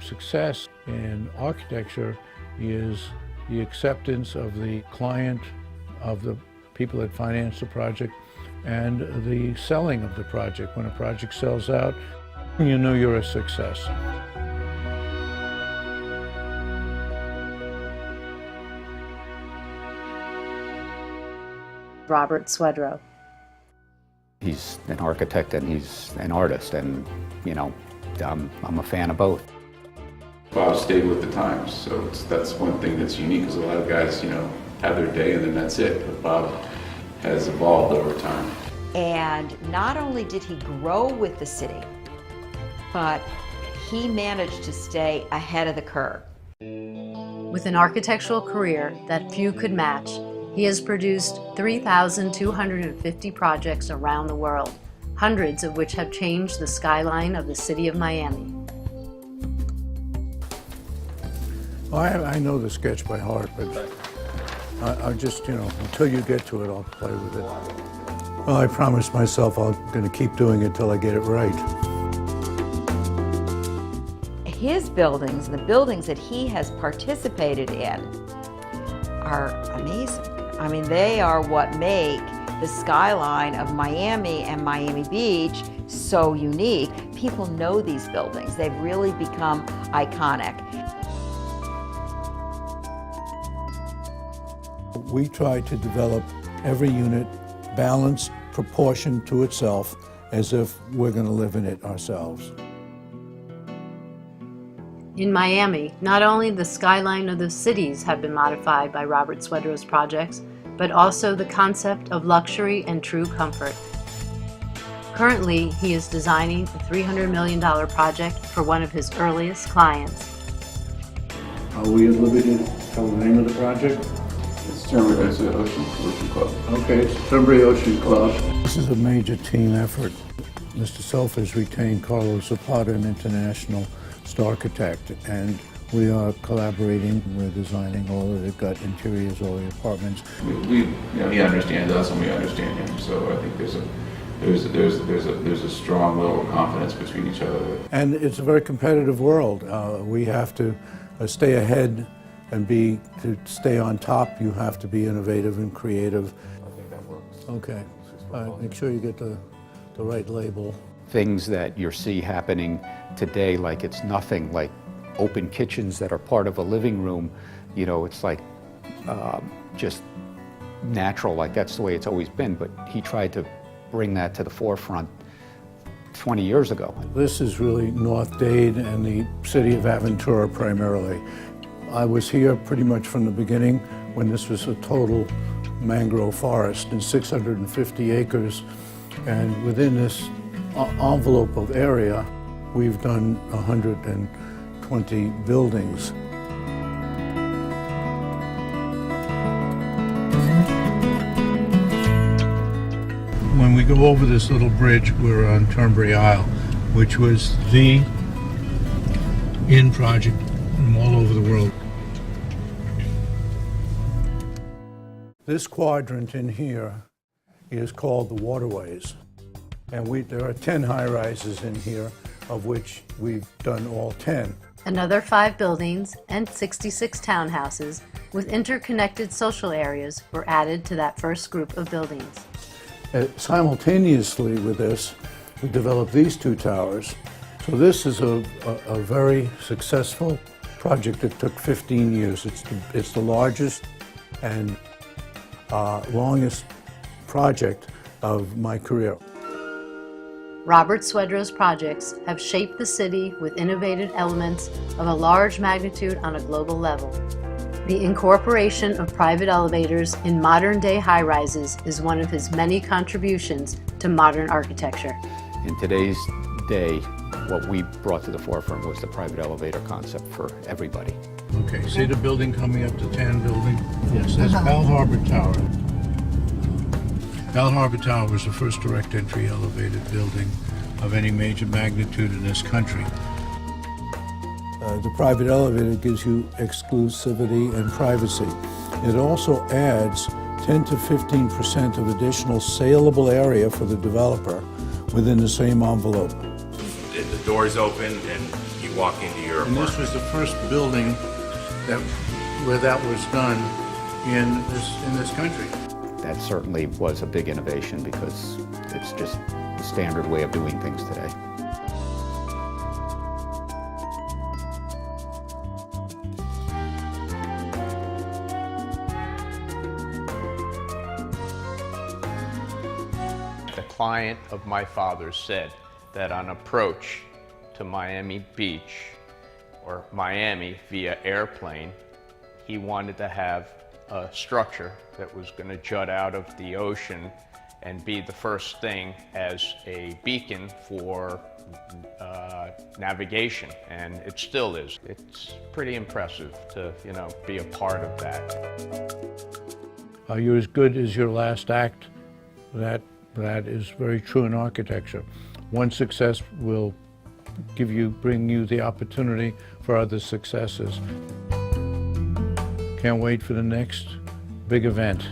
Success in architecture is the acceptance of the client, of the people that finance the project, and the selling of the project. When a project sells out, you know you're a success. Robert Swedroe. He's an architect and he's an artist, and you know, I'm a fan of both. Bob stayed with the times, so that's one thing that's unique, because a lot of guys, you know, have their day and then that's it. But Bob has evolved over time. And not only did he grow with the city, but he managed to stay ahead of the curve. With an architectural career that few could match, he has produced 3,250 projects around the world, hundreds of which have changed the skyline of the city of Miami. I know the sketch by heart, but I just, you know, until you get to it, I'll play with it. Well, I promised myself I'm going to keep doing it till I get it right. His buildings, the buildings that he has participated in, are amazing. I mean, they are what make the skyline of Miami and Miami Beach so unique. People know these buildings. They've really become iconic. We try to develop every unit balanced, proportioned to itself, as if we're going to live in it ourselves. In Miami, not only the skyline of the cities have been modified by Robert Swedroe's projects, but also the concept of luxury and true comfort. Currently, he is designing a $300 million project for one of his earliest clients. Are we at liberty to tell the name of the project? It's Tunbridge Ocean Club. Okay, it's Tunbridge Ocean Club. This is a major team effort. Mr. Self has retained Carlos Zapata, an international architect, and we are collaborating. We're designing all of the gut interiors, all the apartments. You know, he understands us and we understand him. So I think there's a strong level of confidence between each other. And it's a very competitive world. We have to stay ahead and to stay on top. You have to be innovative and creative. I think that works. Okay. Make sure you get the right label. Things that you see happening today, like it's nothing, like open kitchens that are part of a living room, you know, it's like just natural, like that's the way it's always been, but he tried to bring that to the forefront 20 years ago. This is really North Dade and the city of Aventura primarily. I was here pretty much from the beginning when this was a total mangrove forest and 650 acres, and within this envelope of area, we've done 120 buildings. When we go over this little bridge, we're on Turnberry Isle, which was the in project from all over the world. This quadrant in here is called the waterways. And there are 10 high-rises in here, of which we've done all 10. Another 5 buildings and 66 townhouses with interconnected social areas were added to that first group of buildings. Simultaneously with this, we developed these 2 towers. So this is a very successful project that took 15 years. It's the largest and longest project of my career. Robert Swedroe's projects have shaped the city with innovative elements of a large magnitude on a global level. The incorporation of private elevators in modern-day high-rises is one of his many contributions to modern architecture. In today's day, what we brought to the forefront was the private elevator concept for everybody. Okay, see the building coming up, the tan building? Yes, that's Bal Harbour Tower. Bal Harbour Tower was the first direct entry elevated building of any major magnitude in this country. The private elevator gives you exclusivity and privacy. It also adds 10 to 15% of additional saleable area for the developer within the same envelope. The doors open and you walk into your And this apartment. was the first building where that was done in this country. That certainly was a big innovation because it's just the standard way of doing things today. The client of my father said that on approach to Miami Beach, or Miami via airplane, he wanted to have a structure that was going to jut out of the ocean and be the first thing as a beacon for navigation, and it still is. It's pretty impressive to, be a part of that. You're as good as your last act. That is very true in architecture. One success will bring you the opportunity for other successes. Can't wait for the next big event.